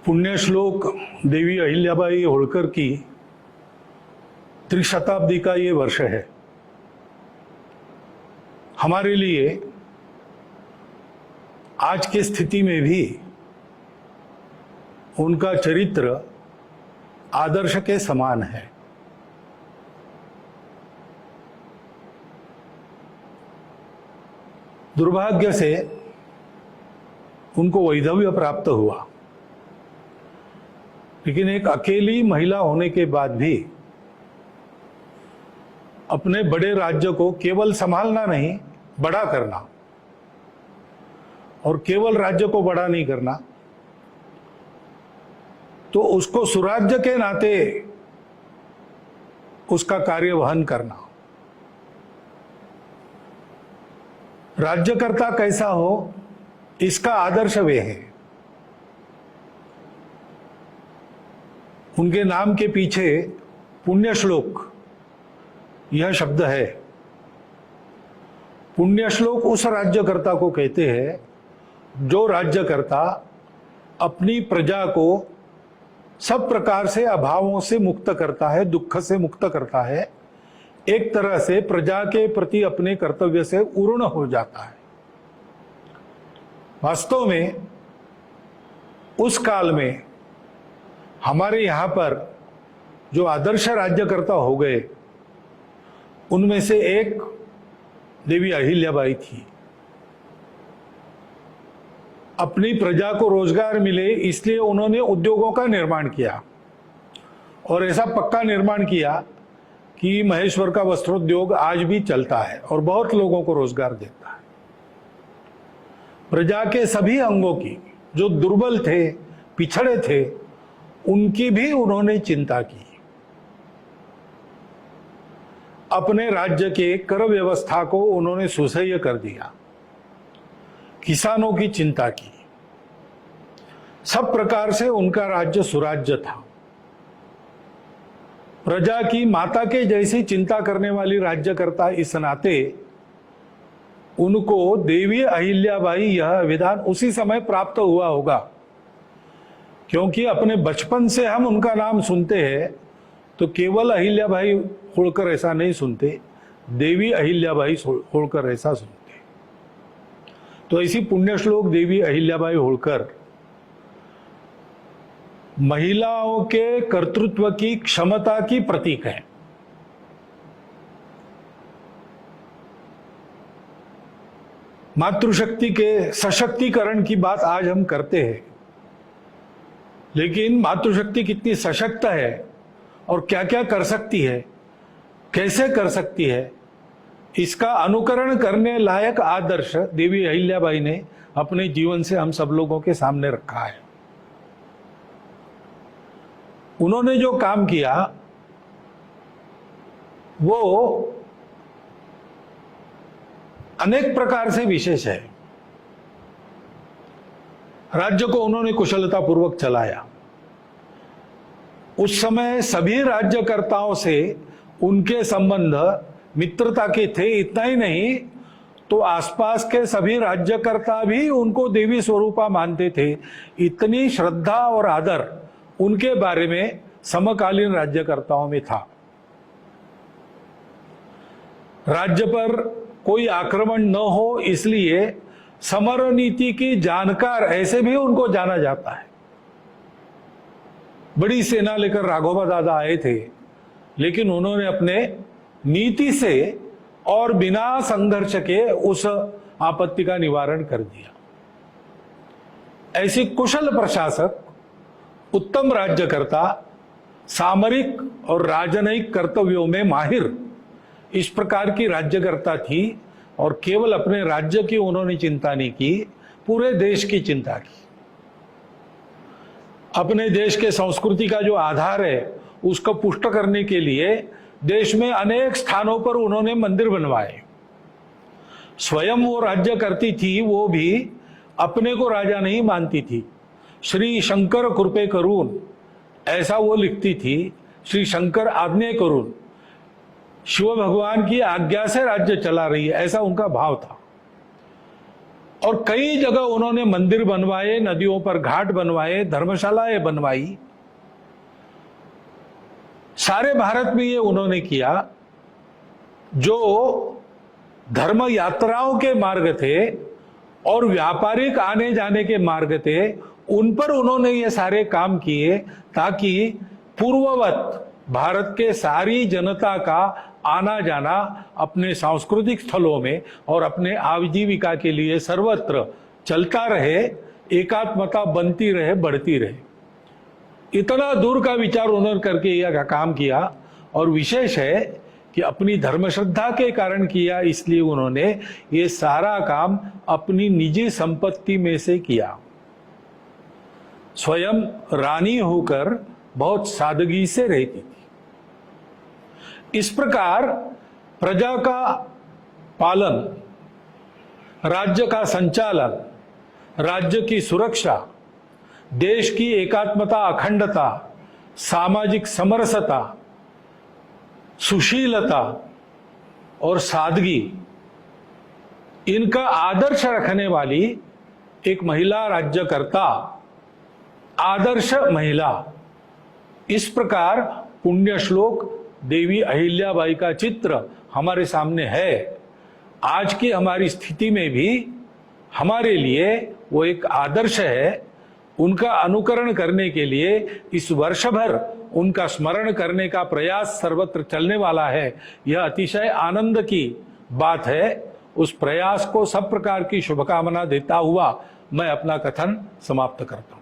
पुण्यश्लोक देवी अहिल्याबाई होळकर की त्रिशताब्दी का ये वर्ष है। हमारे लिए आज की स्थिति में भी उनका चरित्र आदर्श के समान है। दुर्भाग्य से उनको वैधव्य प्राप्त हुआ, लेकिन एक अकेली महिला होने के बाद भी अपने बड़े राज्य को केवल संभालना नहीं, बड़ा करना, और केवल राज्य को बड़ा नहीं करना तो उसको सुराज्य के नाते उसका कार्यवहन करना। राज्यकर्ता कैसा हो इसका आदर्श वे है। उनके नाम के पीछे पुण्यश्लोक यह शब्द है। पुण्यश्लोक उस राज्यकर्ता को कहते हैं जो राज्यकर्ता अपनी प्रजा को सब प्रकार से अभावों से मुक्त करता है, दुख से मुक्त करता है, एक तरह से प्रजा के प्रति अपने कर्तव्य से उर्ण हो जाता है। वास्तव में उस काल में हमारे यहाँ पर जो आदर्श राज्यकर्ता हो गए उनमें से एक देवी अहिल्याबाई थी। अपनी प्रजा को रोजगार मिले इसलिए उन्होंने उद्योगों का निर्माण किया, और ऐसा पक्का निर्माण किया कि महेश्वर का वस्त्रोद्योग आज भी चलता है और बहुत लोगों को रोजगार देता है। प्रजा के सभी अंगों की, जो दुर्बल थे, पिछड़े थे, उनकी भी उन्होंने चिंता की। अपने राज्य के कर व्यवस्था को उन्होंने सुसह्य कर दिया, किसानों की चिंता की। सब प्रकार से उनका राज्य सुराज्य था। प्रजा की माता के जैसी चिंता करने वाली राज्यकर्ता इस नाते उनको देवी अहिल्याबाई यह विधान उसी समय प्राप्त हुआ होगा, क्योंकि अपने बचपन से हम उनका नाम सुनते हैं तो केवल अहिल्याबाई होळकर ऐसा नहीं सुनते, देवी अहिल्याबाई होळकर ऐसा सुनते। तो ऐसी पुण्यश्लोक देवी अहिल्याबाई होळकर महिलाओं के कर्तृत्व की, क्षमता की प्रतीक है। मातृशक्ति के सशक्तिकरण की बात आज हम करते हैं, लेकिन मातृशक्ति कितनी सशक्त है और क्या क्या कर सकती है, कैसे कर सकती है, इसका अनुकरण करने लायक आदर्श देवी अहिल्याबाई ने अपने जीवन से हम सब लोगों के सामने रखा है। उन्होंने जो काम किया वो अनेक प्रकार से विशेष है। राज्य को उन्होंने कुशलता पूर्वक चलाया। उस समय सभी राज्यकर्ताओं से उनके संबंध मित्रता के थे। इतना ही नहीं तो आसपास के सभी राज्यकर्ता भी उनको देवी स्वरूपा मानते थे। इतनी श्रद्धा और आदर उनके बारे में समकालीन राज्यकर्ताओं में था। राज्य पर कोई आक्रमण न हो इसलिए समर नीति की जानकार ऐसे भी उनको जाना जाता है। बड़ी सेना लेकर राघोबा दादा आए थे, लेकिन उन्होंने अपने नीति से और बिना संघर्ष के उस आपत्ति का निवारण कर दिया। ऐसी कुशल प्रशासक, उत्तम राज्यकर्ता, सामरिक और राजनयिक कर्तव्यों में माहिर, इस प्रकार की राज्यकर्ता थी। और केवल अपने राज्य की उन्होंने चिंता नहीं की, पूरे देश की चिंता की। अपने देश के संस्कृति का जो आधार है उसको पुष्ट करने के लिए देश में अनेक स्थानों पर उन्होंने मंदिर बनवाए। स्वयं वो राज्य करती थी, वो भी अपने को राजा नहीं मानती थी। श्री शंकर कृपे करून ऐसा वो लिखती थी। श्री शंकर आज्ञा करून, शिव भगवान की आज्ञा से राज्य चला रही है, ऐसा उनका भाव था। और कई जगह उन्होंने मंदिर बनवाए, नदियों पर घाट बनवाए, धर्मशालाएं बनवाई। सारे भारत में ये उन्होंने किया। जो धर्म यात्राओं के मार्ग थे और व्यापारिक आने जाने के मार्ग थे, उन पर उन्होंने ये सारे काम किए ताकि पूर्ववत भारत के सारी जनता का आना जाना अपने सांस्कृतिक स्थलों में और अपने आजीविका के लिए सर्वत्र चलता रहे, एकात्मता बनती रहे, बढ़ती रहे। इतना दूर का विचार उन्होंने करके यह काम किया। और विशेष है कि अपनी धर्म श्रद्धा के कारण किया, इसलिए उन्होंने ये सारा काम अपनी निजी संपत्ति में से किया। स्वयं रानी होकर बहुत सादगी से रहती थी। इस प्रकार प्रजा का पालन, राज्य का संचालन, राज्य की सुरक्षा, देश की एकात्मता, अखंडता, सामाजिक समरसता, सुशीलता और सादगी, इनका आदर्श रखने वाली एक महिला राज्यकर्ता, आदर्श महिला। इस प्रकार पुण्य श्लोक देवी अहिल्याबाई का चित्र हमारे सामने है। आज की हमारी स्थिति में भी हमारे लिए वो एक आदर्श है। उनका अनुकरण करने के लिए इस वर्ष भर उनका स्मरण करने का प्रयास सर्वत्र चलने वाला है। यह अतिशय आनंद की बात है। उस प्रयास को सब प्रकार की शुभकामना देता हुआ मैं अपना कथन समाप्त करता हूं।